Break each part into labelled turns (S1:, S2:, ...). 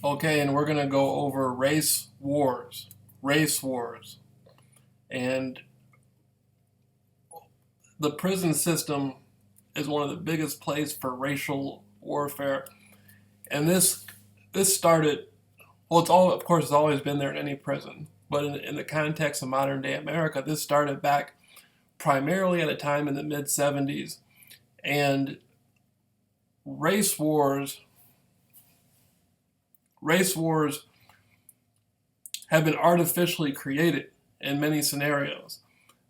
S1: Okay, and we're going to go over race wars. Race wars. And the prison system is one of the biggest places for racial warfare. And this started, well, it's all, of course, it's always been there in any prison. But in the context of modern day America, this started back primarily at a time in the mid 70s. And race wars race wars have been artificially created in many scenarios.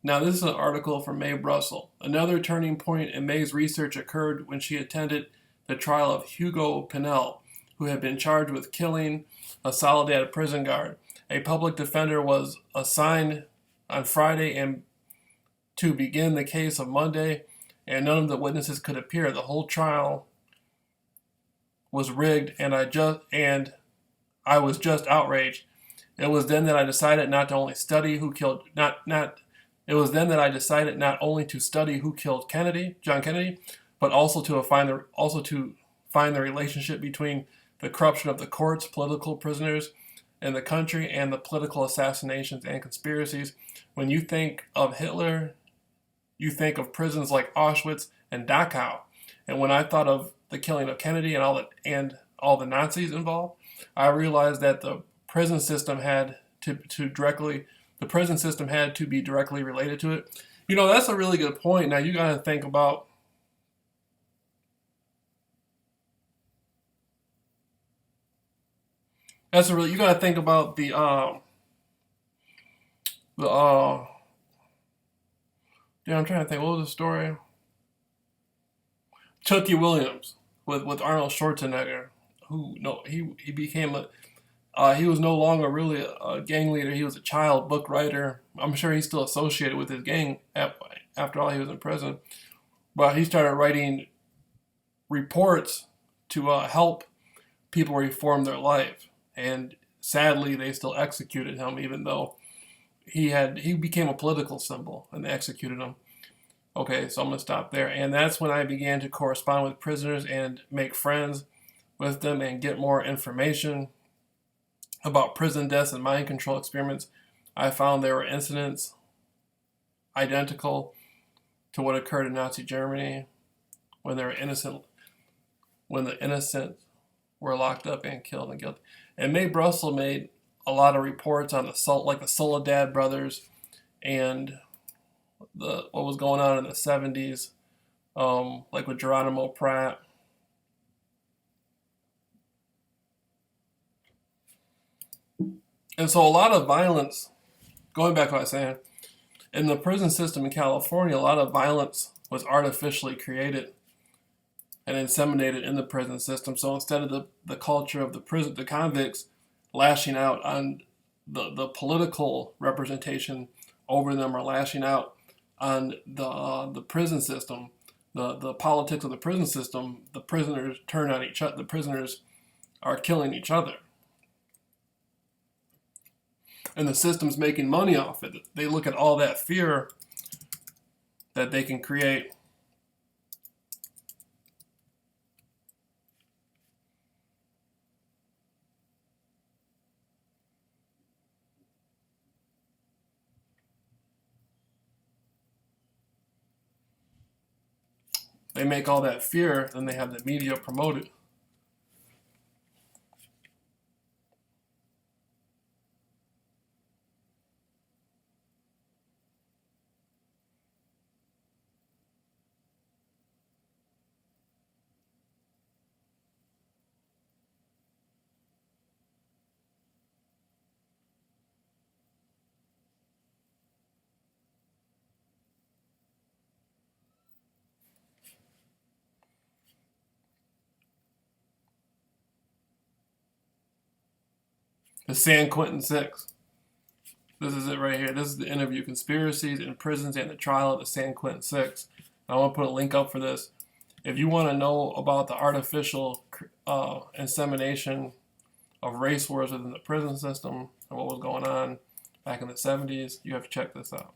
S1: Now, this is an article from Mae Brussel. Another turning point in Mae's research occurred when she attended the trial of Hugo Pinel, who had been charged with killing a Soledad prison guard. A public defender was assigned on Friday and to begin the case on Monday, and none of the witnesses could appear. The whole trial was rigged, and I was just outraged. It was then that I decided not to only study who killed It was then that I decided not only to study who killed John Kennedy, but also to find the relationship between the corruption of the courts, political prisoners in the country, and the political assassinations and conspiracies. When you think of Hitler, you think of prisons like Auschwitz and Dachau. And when I thought of the killing of Kennedy and all the Nazis involved, I realized that the prison system had to be directly related to it. You know, that's a really good point. Now you got to think about you got to think about the yeah, I'm trying to think. What was the story? Chucky Williams with Arnold Schwarzenegger, who no he became he was no longer really a gang leader. He was a child book writer. I'm sure he's still associated with his gang after all he was in prison. But he started writing reports to help people reform their life. And sadly, they still executed him, even though he became a political symbol and they executed him. Okay, so I'm going to stop there. And that's when I began to correspond with prisoners and make friends with them and get more information about prison deaths and mind control experiments. I found there were incidents identical to what occurred in Nazi Germany when the innocent were locked up and killed and guilty. And Mae Brussel made a lot of reports on the Soledad brothers and what was going on in the 70s, like with Geronimo Pratt. And so a lot of violence, going back to what I was saying, in the prison system in California, a lot of violence was artificially created and inseminated in the prison system. So instead of the culture of the convicts lashing out on the political representation over them or lashing out on the prison system, the politics of the prison system, the prisoners turn on each other. The prisoners are killing each other. And the system's making money off it. They look at all that fear that they can create. They make all that fear, then they have the media promote it. The San Quentin Six. This is it right here. This is the interview, Conspiracies in Prisons and the Trial of the San Quentin Six. I want to put a link up for this. If you want to know about the artificial insemination of race wars within the prison system and what was going on back in the 70s, you have to check this out.